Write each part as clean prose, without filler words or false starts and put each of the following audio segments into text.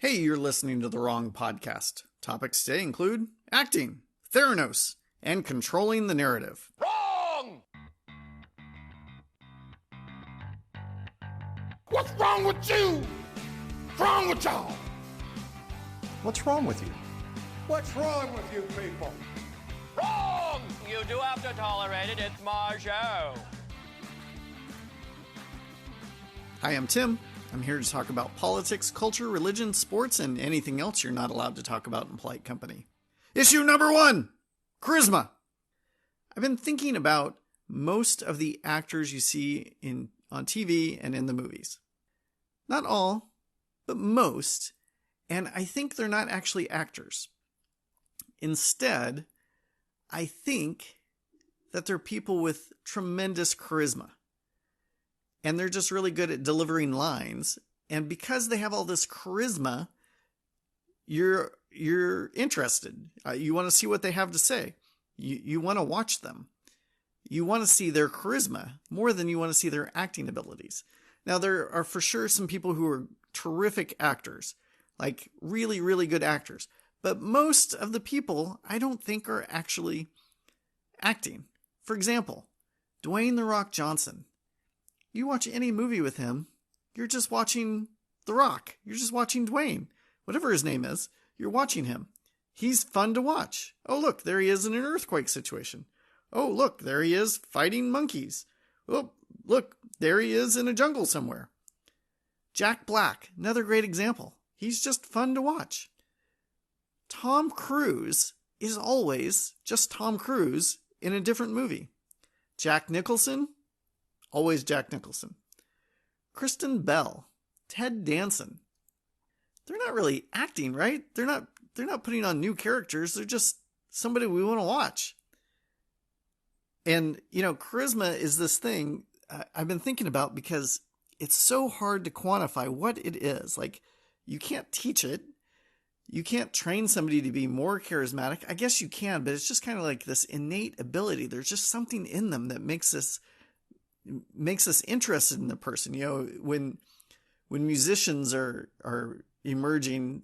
Hey, you're listening to the wrong podcast. Topics today include acting, Theranos, and controlling the narrative. Wrong! What's wrong with you? What's wrong with y'all? What's wrong with you? What's wrong with you people? Wrong! You do have to tolerate it. It's my show. Hi, I'm Tim. I'm here to talk about politics, culture, religion, sports, and anything else you're not allowed to talk about in polite company. Issue number 1, charisma. I've been thinking about most of the actors you see on TV and in the movies. Not all, but most, and I think they're not actually actors. Instead, I think that they're people with tremendous charisma. And they're just really good at delivering lines. And because they have all this charisma, you're interested. You want to see what they have to say. You want to watch them. You want to see their charisma more than you want to see their acting abilities. Now, there are for sure some people who are terrific actors, like really, really good actors. But most of the people, I don't think, are actually acting. For example, Dwayne "The Rock" Johnson. You watch any movie with him, you're just watching The Rock. You're just watching Dwayne. Whatever his name is, you're watching him. He's fun to watch. Oh, look, there he is in an earthquake situation. Oh, look, there he is fighting monkeys. Oh, look, there he is in a jungle somewhere. Jack Black, another great example. He's just fun to watch. Tom Cruise is always just Tom Cruise in a different movie. Jack Nicholson, always Jack Nicholson. Kristen Bell, Ted Danson. They're not really acting, right? They're not putting on new characters. They're just somebody we want to watch. And, charisma is this thing I've been thinking about because it's so hard to quantify what it is. Like, you can't teach it. You can't train somebody to be more charismatic. I guess you can, but it's just kind of like this innate ability. There's just something in them that makes us interested in the person. When musicians are emerging,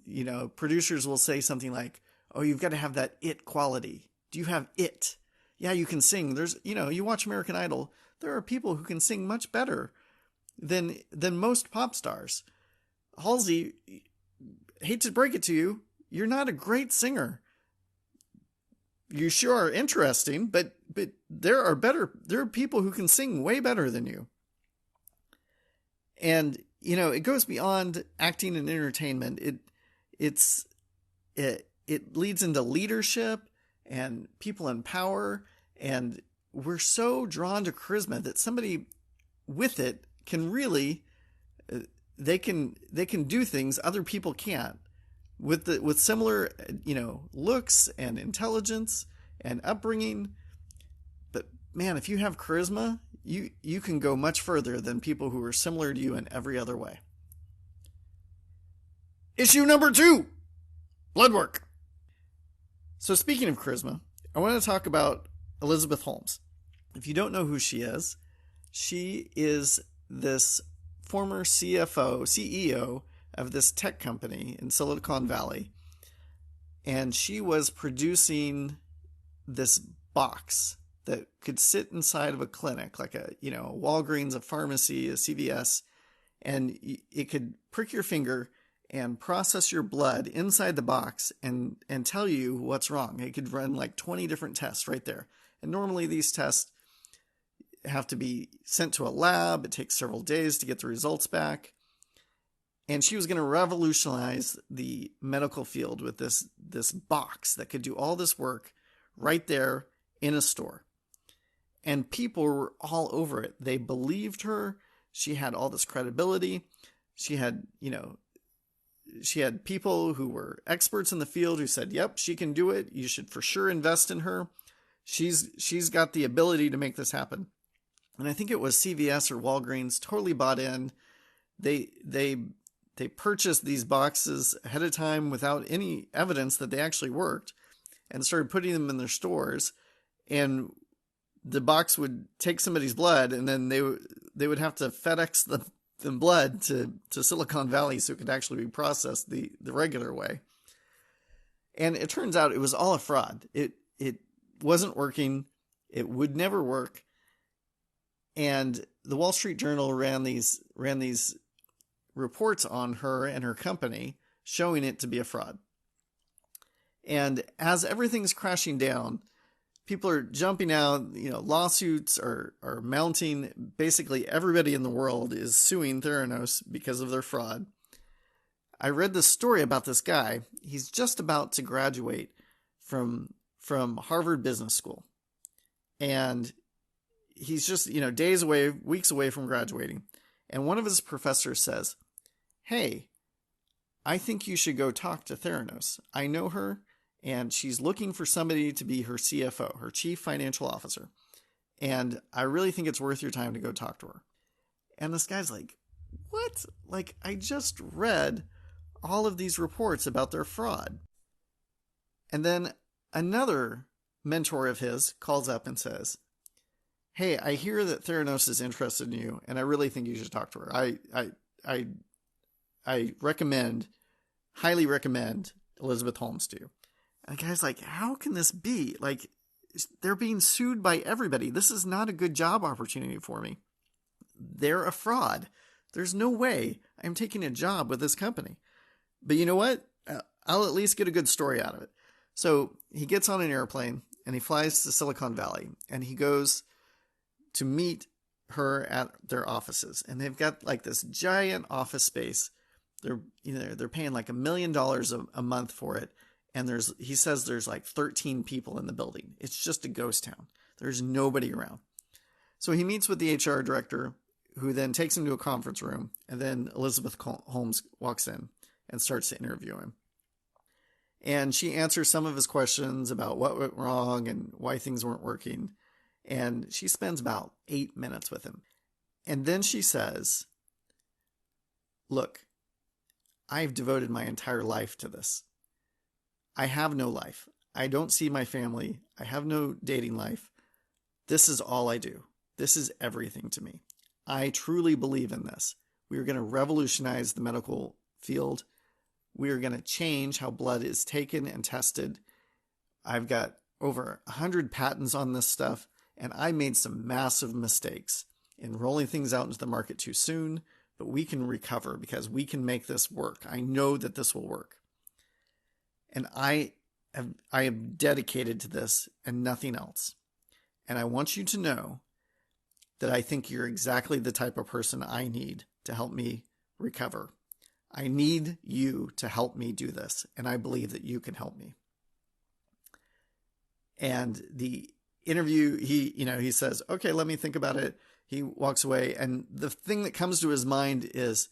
producers will say something like, "Oh, you've got to have that it quality. Do you have it? Yeah, you can sing." There's, you watch American Idol, there are people who can sing much better than most pop stars. Halsey, hate to break it to you, you're not a great singer. You sure are interesting, but there are people who can sing way better than you. And, it goes beyond acting and entertainment. It leads into leadership and people in power. And we're so drawn to charisma that somebody with it can really, they can do things other people can't. With similar, looks and intelligence and upbringing. But man, if you have charisma, you can go much further than people who are similar to you in every other way. Issue number 2, blood work. So speaking of charisma, I want to talk about Elizabeth Holmes. If you don't know who she is this former CEO of this tech company in Silicon Valley. And she was producing this box that could sit inside of a clinic, like a Walgreens, a pharmacy, a CVS, and it could prick your finger and process your blood inside the box and tell you what's wrong. It could run like 20 different tests right there. And normally these tests have to be sent to a lab. It takes several days to get the results back. And she was going to revolutionize the medical field with this box that could do all this work right there in a store. And people were all over it. They believed her. She had all this credibility. She had people who were experts in the field who said, "Yep, she can do it. You should for sure invest in her. She's got the ability to make this happen." And I think it was CVS or Walgreens totally bought in. They purchased these boxes ahead of time without any evidence that they actually worked and started putting them in their stores. And the box would take somebody's blood and then they would have to FedEx than blood to Silicon Valley so it could actually be processed the regular way. And it turns out it was all a fraud. It wasn't working. It would never work. And the Wall Street Journal ran these reports on her and her company showing it to be a fraud. And as everything's crashing down, people are jumping out, lawsuits are mounting. Basically, everybody in the world is suing Theranos because of their fraud. I read this story about this guy. He's just about to graduate from Harvard Business School. And he's just, days away, weeks away from graduating. And one of his professors says, "Hey, I think you should go talk to Theranos. I know her, and she's looking for somebody to be her CFO, her chief financial officer. And I really think it's worth your time to go talk to her." And this guy's like, "What? Like, I just read all of these reports about their fraud." And then another mentor of his calls up and says, "Hey, I hear that Theranos is interested in you, and I really think you should talk to her. I highly recommend Elizabeth Holmes to you." And the guy's like, "How can this be? Like, they're being sued by everybody. This is not a good job opportunity for me. They're a fraud. There's no way I'm taking a job with this company. But you know what? I'll at least get a good story out of it." So he gets on an airplane and he flies to Silicon Valley and he goes to meet her at their offices. And they've got like this giant office space. They're paying like $1 million a month for it. And he says there's like 13 people in the building. It's just a ghost town. There's nobody around. So he meets with the HR director, who then takes him to a conference room. And then Elizabeth Holmes walks in and starts to interview him. And she answers some of his questions about what went wrong and why things weren't working. And she spends about 8 minutes with him. And then she says, "Look, I've devoted my entire life to this. I have no life. I don't see my family. I have no dating life. This is all I do. This is everything to me. I truly believe in this. We are going to revolutionize the medical field. We are going to change how blood is taken and tested. I've got over 100 patents on this stuff, and I made some massive mistakes in rolling things out into the market too soon, but we can recover because we can make this work. I know that this will work. And I am dedicated to this and nothing else. And I want you to know that I think you're exactly the type of person I need to help me recover. I need you to help me do this, and I believe that you can help me." And the interview, he says, "Okay, let me think about it." He walks away, and the thing that comes to his mind is,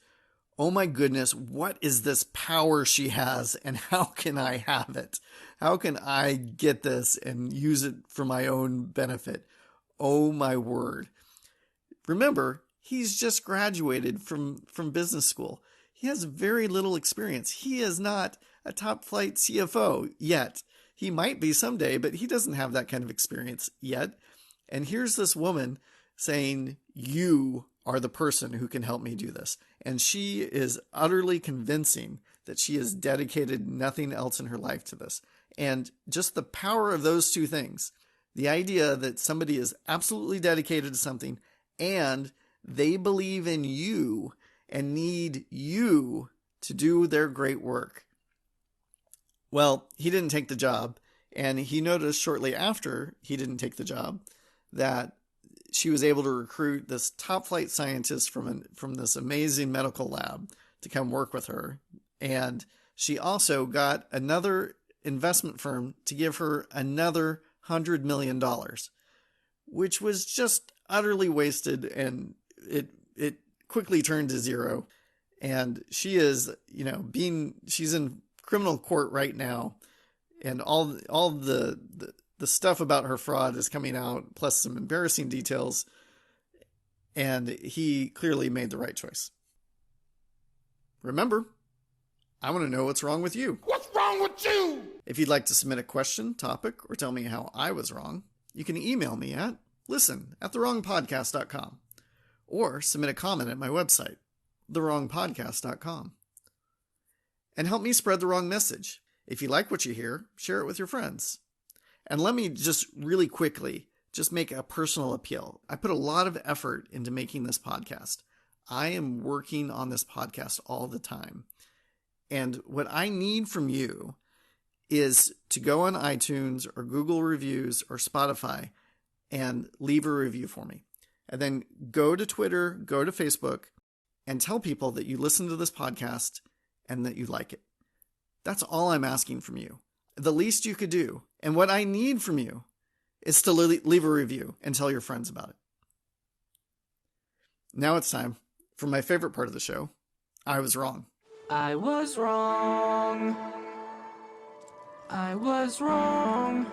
"Oh my goodness, what is this power she has, and how can I have it? How can I get this and use it for my own benefit? Oh my word." Remember, he's just graduated from business school. He has very little experience. He is not a top flight CFO yet. He might be someday, but he doesn't have that kind of experience yet. And here's this woman saying, "You are the person who can help me do this." And she is utterly convincing that she has dedicated nothing else in her life to this. And just the power of those two things, the idea that somebody is absolutely dedicated to something and they believe in you and need you to do their great work. Well, he didn't take the job, and he noticed shortly after he didn't take the job that she was able to recruit this top flight scientist from this amazing medical lab to come work with her. And she also got another investment firm to give her another $100 million, which was just utterly wasted, and it quickly turned to zero. And she is, she's in criminal court right now, and all the stuff about her fraud is coming out, plus some embarrassing details, and he clearly made the right choice. Remember, I want to know what's wrong with you. What's wrong with you? If you'd like to submit a question, topic, or tell me how I was wrong, you can email me at listen@thewrongpodcast.com or submit a comment at my website, thewrongpodcast.com. And help me spread the wrong message. If you like what you hear, share it with your friends. And let me just really quickly just make a personal appeal. I put a lot of effort into making this podcast. I am working on this podcast all the time. And what I need from you is to go on iTunes or Google Reviews or Spotify and leave a review for me. And then go to Twitter, go to Facebook, and tell people that you listen to this podcast and that you like it. That's all I'm asking from you. The least you could do. And what I need from you is to leave a review and tell your friends about it. Now it's time for my favorite part of the show. I was wrong. I was wrong. I was wrong.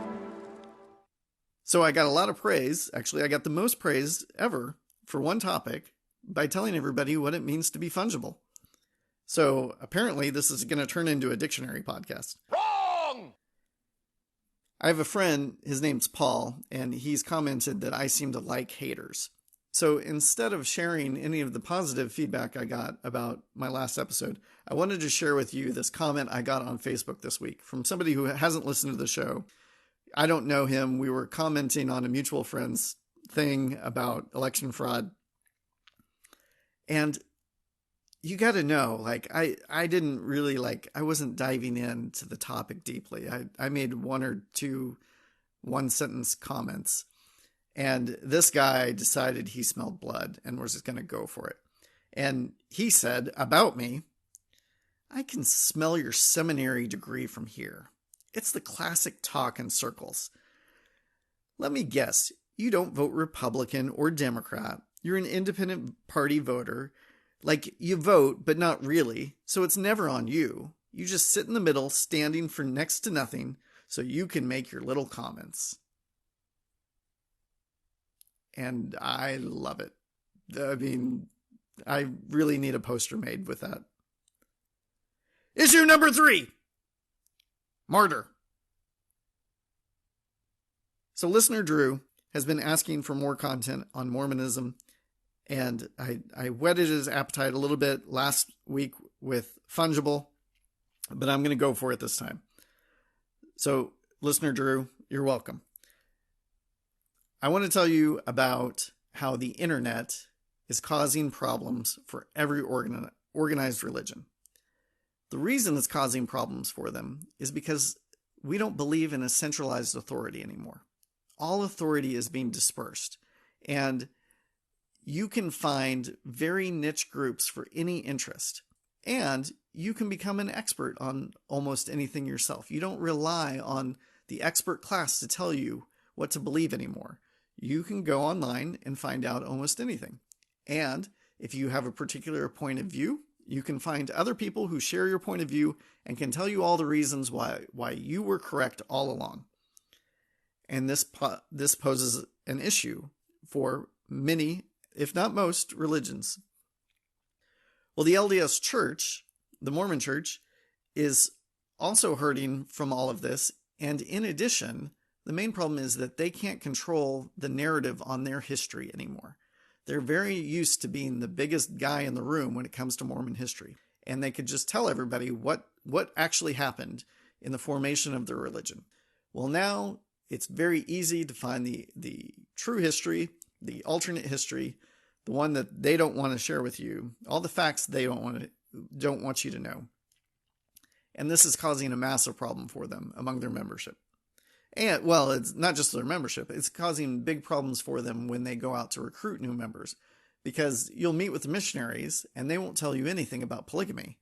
So I got a lot of praise. Actually, I got the most praise ever for one topic by telling everybody what it means to be fungible. So apparently this is going to turn into a dictionary podcast. Wrong! I have a friend, his name's Paul, and he's commented that I seem to like haters. So instead of sharing any of the positive feedback I got about my last episode, I wanted to share with you this comment I got on Facebook this week from somebody who hasn't listened to the show. I don't know him. We were commenting on a mutual friend's thing about election fraud. And you got to know, I didn't really I wasn't diving into the topic deeply. I made one or two one-sentence comments. And this guy decided he smelled blood and was just going to go for it. And he said about me, I can smell your seminary degree from here. It's the classic talk in circles. Let me guess, you don't vote Republican or Democrat. You're an independent party voter. You vote, but not really, so it's never on you. You just sit in the middle, standing for next to nothing, so you can make your little comments. And I love it. I mean, I really need a poster made with that. Issue number 3. Martyr. So listener Drew has been asking for more content on Mormonism, and I whetted his appetite a little bit last week with Fungible, but I'm going to go for it this time. So listener Drew, you're welcome. I want to tell you about how the internet is causing problems for every organized religion. The reason it's causing problems for them is because we don't believe in a centralized authority anymore. All authority is being dispersed, and you can find very niche groups for any interest, and you can become an expert on almost anything yourself. You don't rely on the expert class to tell you what to believe anymore. You can go online and find out almost anything. And if you have a particular point of view, you can find other people who share your point of view and can tell you all the reasons why you were correct all along. And this poses an issue for many, if not most, religions. Well, the LDS Church, the Mormon Church, is also hurting from all of this. And in addition, the main problem is that they can't control the narrative on their history anymore. They're very used to being the biggest guy in the room when it comes to Mormon history. And they could just tell everybody what actually happened in the formation of their religion. Well, now it's very easy to find the true history, the alternate history, the one that they don't want to share with you, all the facts they don't want you to know. And this is causing a massive problem for them among their membership. And, well, it's not just their membership. It's causing big problems for them when they go out to recruit new members. Because you'll meet with the missionaries, and they won't tell you anything about polygamy.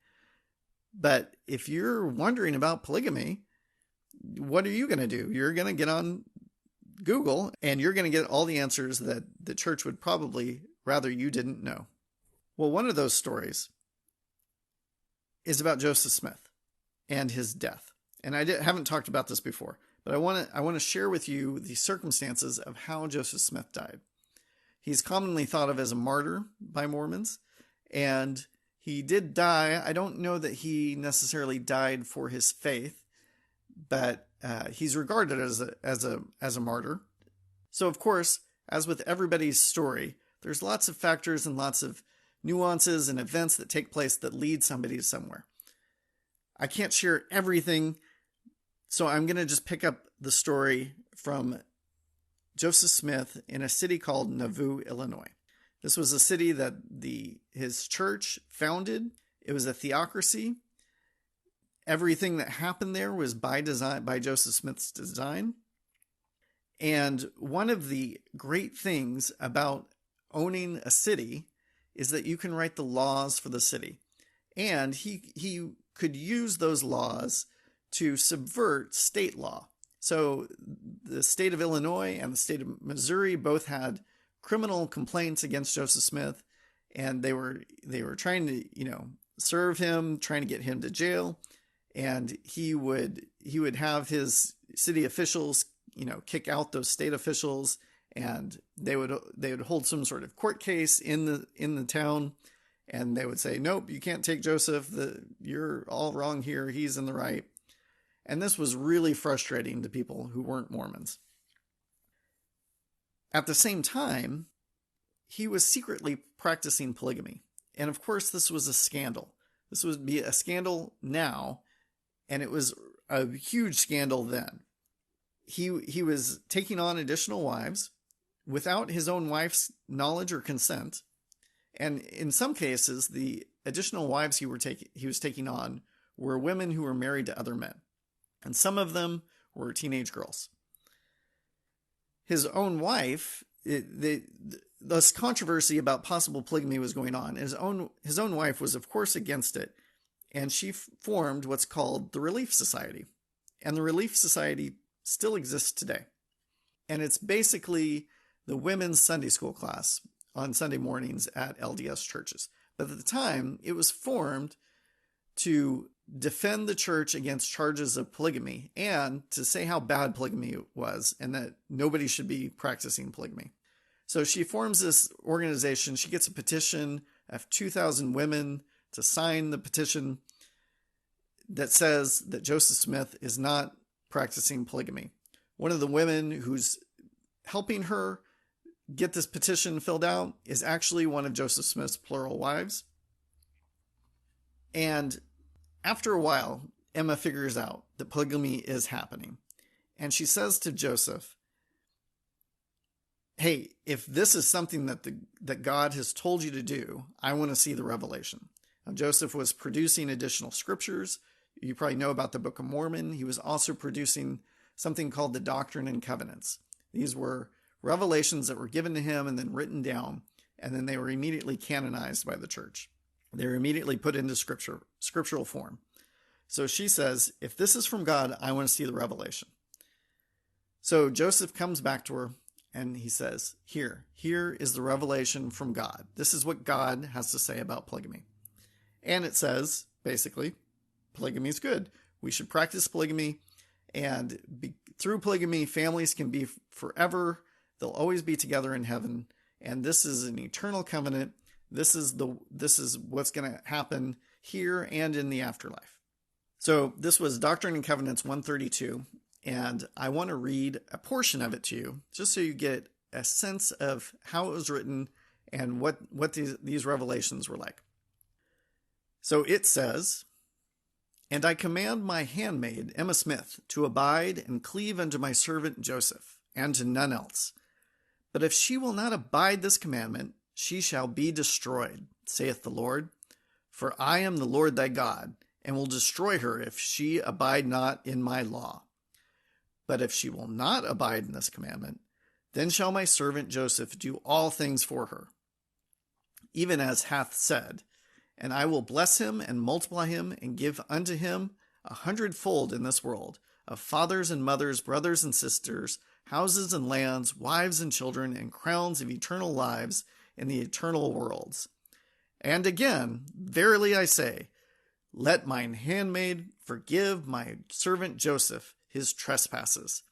But if you're wondering about polygamy, what are you going to do? You're going to get on Google, and you're going to get all the answers that the church would probably rather you didn't know. Well, one of those stories is about Joseph Smith and his death. And I haven't talked about this before. But I want to share with you the circumstances of how Joseph Smith died. He's commonly thought of as a martyr by Mormons, and he did die. I don't know that he necessarily died for his faith, but he's regarded as a martyr. So of course, as with everybody's story, there's lots of factors and lots of nuances and events that take place that lead somebody somewhere. I can't share everything, so I'm going to just pick up the story from Joseph Smith in a city called Navoo, Illinois. This was a city that his church founded. It was a theocracy. Everything that happened there was by Joseph Smith's design. And one of the great things about owning a city is that you can write the laws for the city. And he could use those laws to subvert state law. So the state of Illinois and the state of Missouri both had criminal complaints against Joseph Smith, and they were trying to, serve him, trying to get him to jail. And he would have his city officials, kick out those state officials, and they would hold some sort of court case in the town, and they would say, nope, you can't take Joseph. You're all wrong here. He's in the right. And this was really frustrating to people who weren't Mormons. At the same time, he was secretly practicing polygamy. And of course, this was a scandal. This would be a scandal now, and it was a huge scandal then. He was taking on additional wives without his own wife's knowledge or consent. And in some cases, the additional wives he was taking on were women who were married to other men. And some of them were teenage girls. His own wife, this controversy about possible polygamy was going on. His own wife was, of course, against it. And she formed what's called the Relief Society. And the Relief Society still exists today. And it's basically the women's Sunday school class on Sunday mornings at LDS churches. But at the time, it was formed to defend the church against charges of polygamy and to say how bad polygamy was and that nobody should be practicing polygamy. So she forms this organization. She gets a petition of 2,000 women to sign the petition that says that Joseph Smith is not practicing polygamy. One of the women who's helping her get this petition filled out is actually one of Joseph Smith's plural wives. And after a while, Emma figures out that polygamy is happening. And she says to Joseph, hey, if this is something that God has told you to do, I want to see the revelation. Now, Joseph was producing additional scriptures. You probably know about the Book of Mormon. He was also producing something called the Doctrine and Covenants. These were revelations that were given to him and then written down, and then they were immediately canonized by the church. They were immediately put into scriptural form. So she says, if this is from God, I want to see the revelation. So Joseph comes back to her and he says, here is the revelation from God. This is what God has to say about polygamy. And it says, basically, polygamy is good. We should practice polygamy, and through polygamy, families can be forever. They'll always be together in heaven. And this is an eternal covenant. This is what's going to happen here and in the afterlife. So this was Doctrine and Covenants 132, and I want to read a portion of it to you, just so you get a sense of how it was written and what these revelations were like. So it says, and I command my handmaid, Emma Smith, to abide and cleave unto my servant Joseph, and to none else. But if she will not abide this commandment, she shall be destroyed, saith the Lord. For I am the Lord thy God, and will destroy her if she abide not in my law. But if she will not abide in this commandment, then shall my servant Joseph do all things for her, even as hath said, and I will bless him and multiply him and give unto him 100-fold in this world, of fathers and mothers, brothers and sisters, houses and lands, wives and children, and crowns of eternal lives in the eternal worlds. And again, verily I say, let mine handmaid forgive my servant Joseph his trespasses,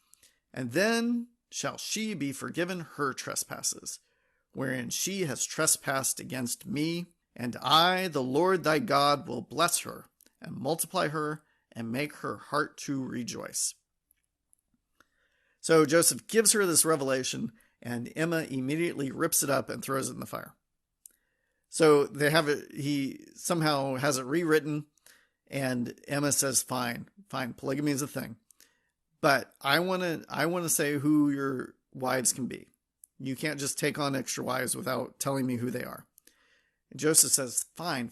and then shall she be forgiven her trespasses, wherein she has trespassed against me. And I, the Lord thy God, will bless her, and multiply her, and make her heart to rejoice. So Joseph gives her this revelation, and Emma immediately rips it up and throws it in the fire. So they have it, he somehow has it rewritten, and Emma says, fine, polygamy is a thing. But I want to say who your wives can be. You can't just take on extra wives without telling me who they are. And Joseph says, fine,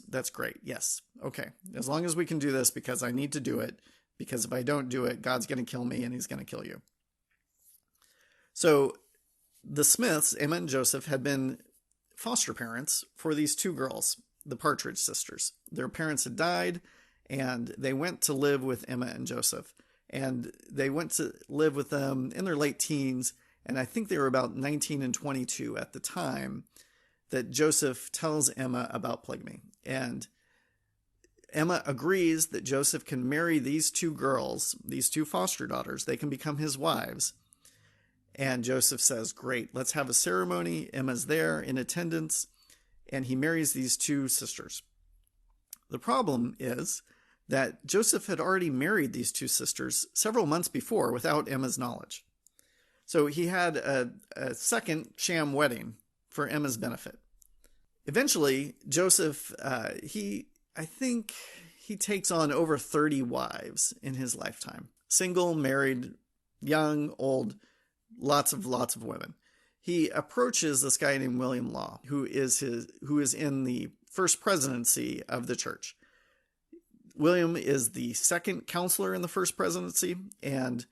that's great. Yes. Okay. As long as we can do this, because I need to do it, because if I don't do it, God's going to kill me and he's going to kill you. So the Smiths, Emma and Joseph, had been foster parents for these two girls, the Partridge sisters. Their parents had died, and they went to live with Emma and Joseph. And they went to live with them in their late teens, and I think they were about 19 and 22 at the time that Joseph tells Emma about polygamy. And Emma agrees that Joseph can marry these two girls, these two foster daughters. They can become his wives. And Joseph says, great, let's have a ceremony. Emma's there in attendance, and he marries these two sisters. The problem is that Joseph had already married these two sisters several months before without Emma's knowledge. So he had a second sham wedding for Emma's benefit. Eventually, Joseph, I think he takes on over 30 wives in his lifetime. Single, married, young, old, lots of women. He approaches this guy named William Law, who is in the first presidency of the church. William is the second counselor in the first presidency, and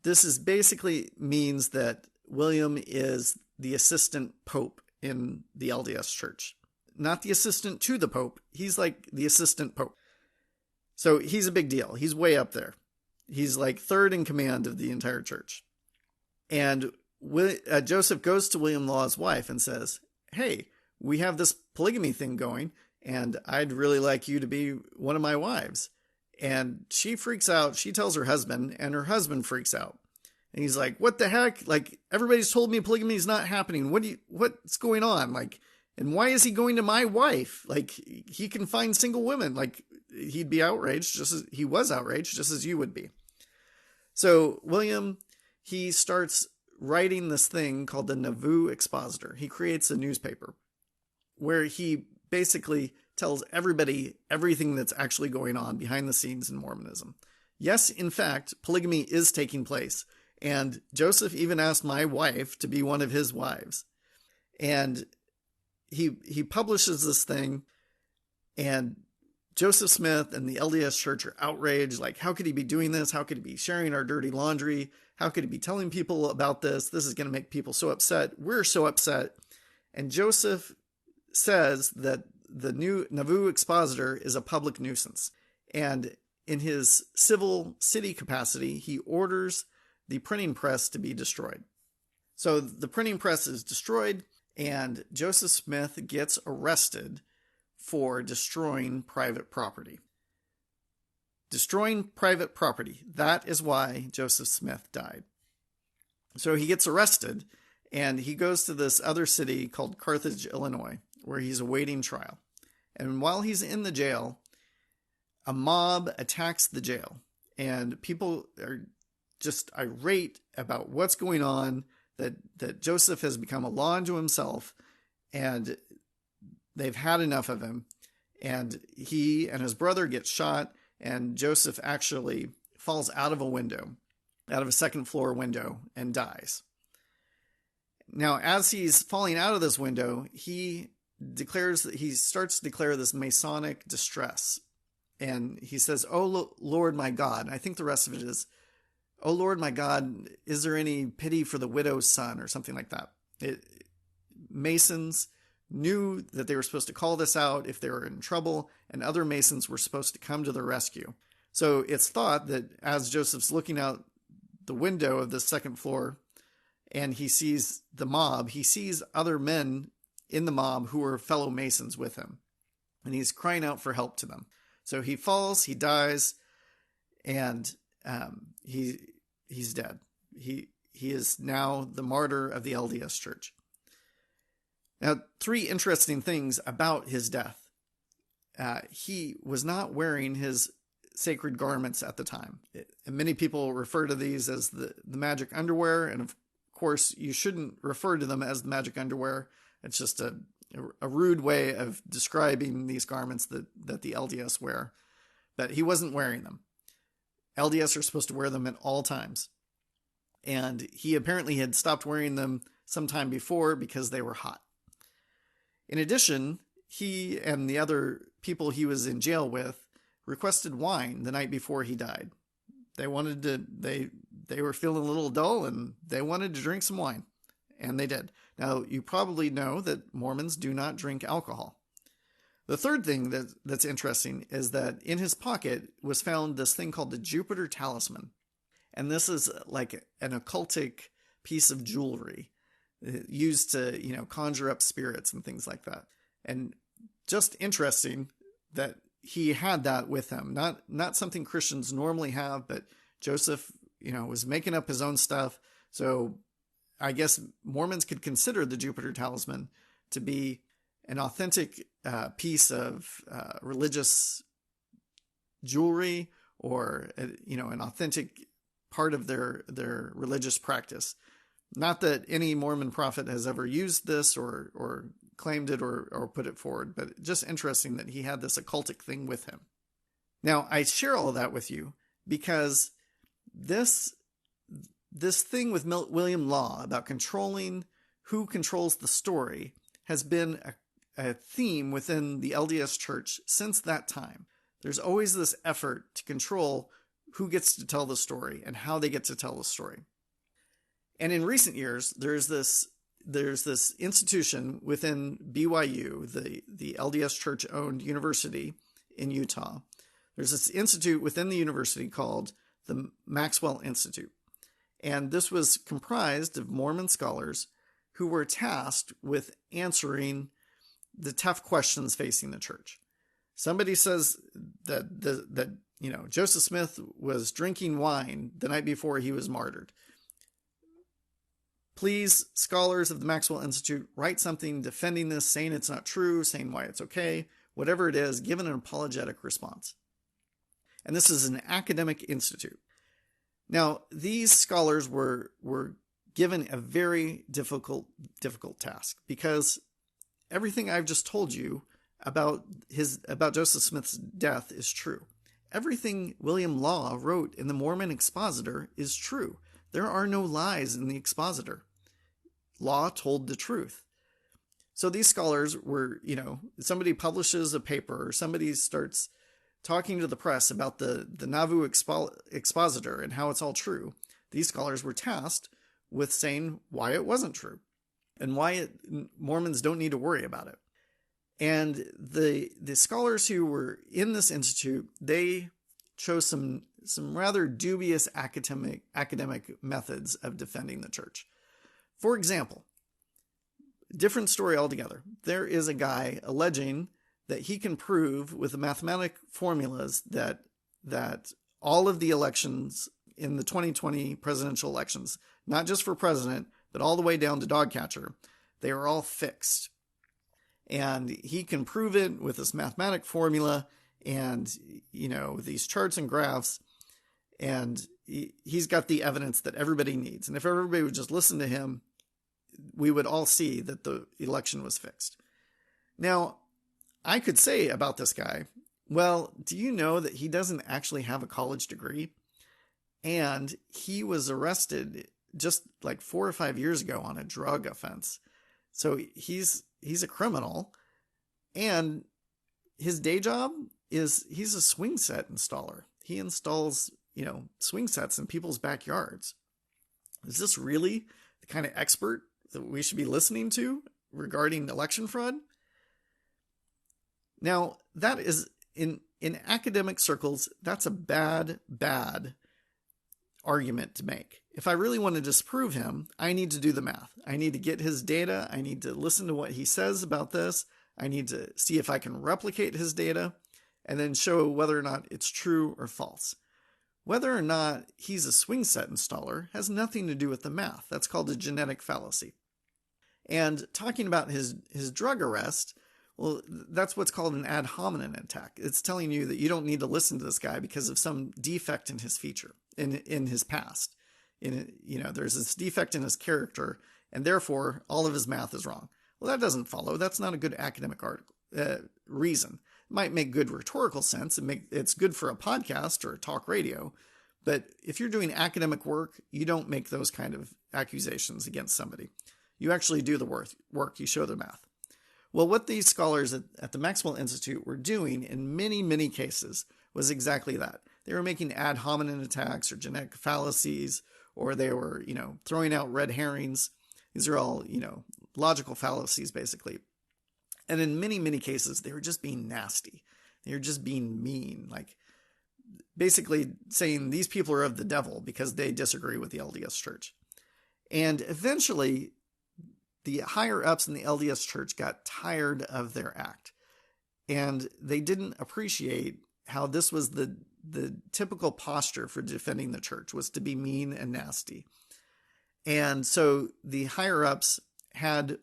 this is basically means that William is the assistant pope in the LDS church. Not the assistant to the pope, he's like the assistant pope. So he's a big deal. He's way up there. He's like third in command of the entire church. And Joseph goes to William Law's wife and says, hey, we have this polygamy thing going, and I'd really like you to be one of my wives. And she freaks out. She tells her husband, and her husband freaks out. And he's like, what the heck? Like, everybody's told me polygamy is not happening. What's going on? Like, and why is he going to my wife? Like, he can find single women. Like, he'd be outraged, just as he was outraged, just as you would be. So William, he starts writing this thing called the Navoo Expositor. He creates a newspaper where he basically tells everybody everything that's actually going on behind the scenes in Mormonism. Yes, in fact, polygamy is taking place. And Joseph even asked my wife to be one of his wives. And he publishes this thing, and Joseph Smith and the LDS Church are outraged. Like, how could he be doing this? How could he be sharing our dirty laundry? How could he be telling people about this? This is going to make people so upset. We're so upset. And Joseph says that the new Navoo Expositor is a public nuisance. And in his civil city capacity, he orders the printing press to be destroyed. So the printing press is destroyed, and Joseph Smith gets arrested for destroying private property. Destroying private property. That is why Joseph Smith died. So he gets arrested, and he goes to this other city called Carthage, Illinois, where he's awaiting trial. And while he's in the jail, a mob attacks the jail, and people are just irate about what's going on, that Joseph has become a law unto himself, and they've had enough of him. And he and his brother get shot, and Joseph actually falls out of a second floor window, and dies. Now, as he's falling out of this window, he starts to declare this Masonic distress. And he says, "Oh, Lord, my God." And I think the rest of it is, "Oh, Lord, my God, is there any pity for the widow's son?" or something like that. Masons knew that they were supposed to call this out if they were in trouble, and other Masons were supposed to come to their rescue. So it's thought that as Joseph's looking out the window of the second floor and he sees the mob, he sees other men in the mob who are fellow Masons with him, and he's crying out for help to them. So he falls, he dies, and he's dead. He is now the martyr of the LDS Church. Now, 3 interesting things about his death. He was not wearing his sacred garments at the time. And many people refer to these as the magic underwear, and of course, you shouldn't refer to them as the magic underwear. It's just a a rude way of describing these garments that the LDS wear, but he wasn't wearing them. LDS are supposed to wear them at all times. And he apparently had stopped wearing them sometime before because they were hot. In addition, he and the other people he was in jail with requested wine the night before he died. They wanted to, they were feeling a little dull and they wanted to drink some wine. And they did. Now, you probably know that Mormons do not drink alcohol. The third thing that's interesting is that in his pocket was found this thing called the Jupiter Talisman. And this is like an occultic piece of jewelry used to, conjure up spirits and things like that. And just interesting that he had that with him. Not something Christians normally have, but Joseph, was making up his own stuff. So I guess Mormons could consider the Jupiter Talisman to be an authentic piece of religious jewelry, or an authentic part of their religious practice. Not that any Mormon prophet has ever used this or claimed it or put it forward, but just interesting that he had this occultic thing with him. Now, I share all of that with you because this thing with William Law about controlling who controls the story has been a theme within the LDS Church since that time. There's always this effort to control who gets to tell the story and how they get to tell the story. And in recent years, there's this institution within BYU, the LDS Church-owned university in Utah. There's this institute within the university called the Maxwell Institute. And this was comprised of Mormon scholars who were tasked with answering the tough questions facing the church. Somebody says that Joseph Smith was drinking wine the night before he was martyred. Please, scholars of the Maxwell Institute, write something defending this, saying it's not true, saying why it's okay, whatever it is, give an apologetic response. And this is an academic institute. Now, these scholars were given a very difficult task because everything I've just told you about Joseph Smith's death is true. Everything William Law wrote in the Mormon Expositor is true. There are no lies in the Expositor. Law told the truth. So these scholars were, somebody publishes a paper or somebody starts talking to the press about the Navoo Expositor and how it's all true. These scholars were tasked with saying why it wasn't true and why Mormons don't need to worry about it. And the scholars who were in this institute, they chose some rather dubious academic methods of defending the church. For example, different story altogether. There is a guy alleging that he can prove with the mathematic formulas that all of the elections in the 2020 presidential elections, not just for president, but all the way down to dog catcher, they are all fixed. And he can prove it with this mathematic formula and, these charts and graphs. And he's got the evidence that everybody needs. And if everybody would just listen to him, we would all see that the election was fixed. Now, I could say about this guy, well, do you know that he doesn't actually have a college degree? And he was arrested just like 4 or 5 years ago on a drug offense. So he's a criminal, and his day job is he's a swing set installer. He installs, swing sets in people's backyards. Is this really the kind of expert that we should be listening to regarding election fraud? Now, that is in academic circles, that's a bad argument to make. If I really want to disprove him, I need to do the math. I need to get his data. I need to listen to what he says about this. I need to see if I can replicate his data and then show whether or not it's true or false. Whether or not he's a swing set installer has nothing to do with the math. That's called a genetic fallacy. And talking about his drug arrest, well, that's what's called an ad hominem attack. It's telling you that you don't need to listen to this guy because of some defect in his feature, in his past. There's this defect in his character, and therefore all of his math is wrong. Well, that doesn't follow. That's not a good academic reason. It might make good rhetorical sense. It's good for a podcast or a talk radio. But if you're doing academic work, you don't make those kind of accusations against somebody. You actually do the work. You show the math. Well, what these scholars at the Maxwell Institute were doing in many, many cases was exactly that. They were making ad hominem attacks or genetic fallacies, or they were, throwing out red herrings. These are all, logical fallacies, basically. And in many, many cases, they were just being nasty. They were just being mean, like basically saying these people are of the devil because they disagree with the LDS Church. And eventually, the higher ups in the LDS Church got tired of their act. And they didn't appreciate how this was the typical posture for defending the church, was to be mean and nasty. And so the higher ups had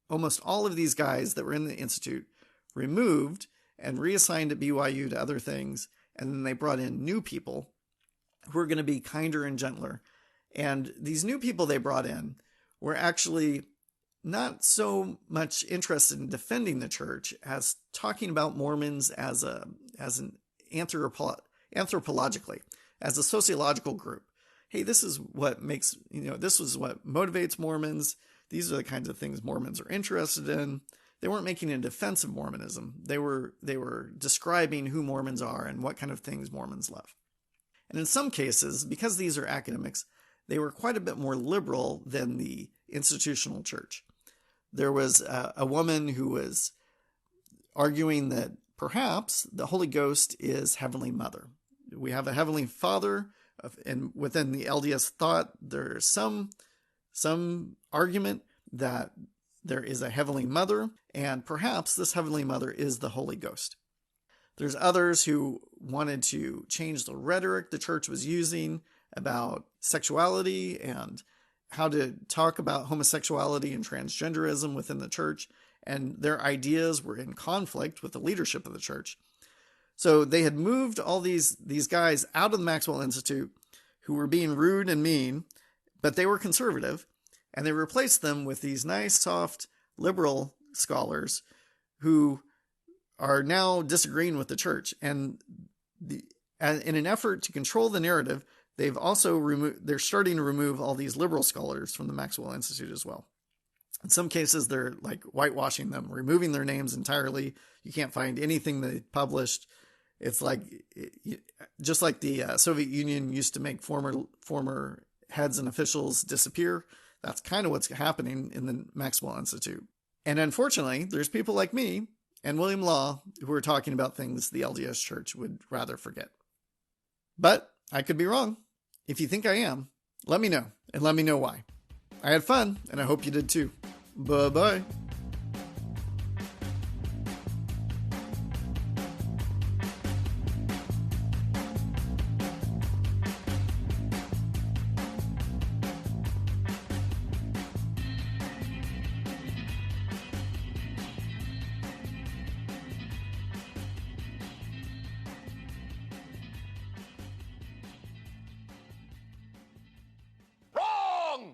almost all of these guys that were in the Institute removed and reassigned at BYU to other things. And then they brought in new people who were going to be kinder and gentler. And these new people they brought in were actually not so much interested in defending the church as talking about Mormons as an anthropologically, as a sociological group. Hey, this is what makes, this is what motivates Mormons. These are the kinds of things Mormons are interested in. They weren't making a defense of Mormonism. They were describing who Mormons are and what kind of things Mormons love. And in some cases, because these are academics, they were quite a bit more liberal than the institutional church. There was a woman who was arguing that perhaps the Holy Ghost is Heavenly Mother. We have a Heavenly Father, and within the LDS thought, there's some argument that there is a Heavenly Mother, and perhaps this Heavenly Mother is the Holy Ghost. There's others who wanted to change the rhetoric the church was using about sexuality and how to talk about homosexuality and transgenderism within the church, and their ideas were in conflict with the leadership of the church. So they had moved all these guys out of the Maxwell Institute who were being rude and mean, but they were conservative, and they replaced them with these nice, soft, liberal scholars who are now disagreeing with the church. And in an effort to control the narrative, they've also they're starting to remove all these liberal scholars from the Maxwell Institute as well. In some cases, they're like whitewashing them, removing their names entirely. You can't find anything they published. It's like, just like the Soviet Union used to make former heads and officials disappear. That's kind of what's happening in the Maxwell Institute. And unfortunately, there's people like me and William Law who are talking about things the LDS Church would rather forget. But I could be wrong. If you think I am, let me know, and let me know why. I had fun, and I hope you did too. Bye-bye.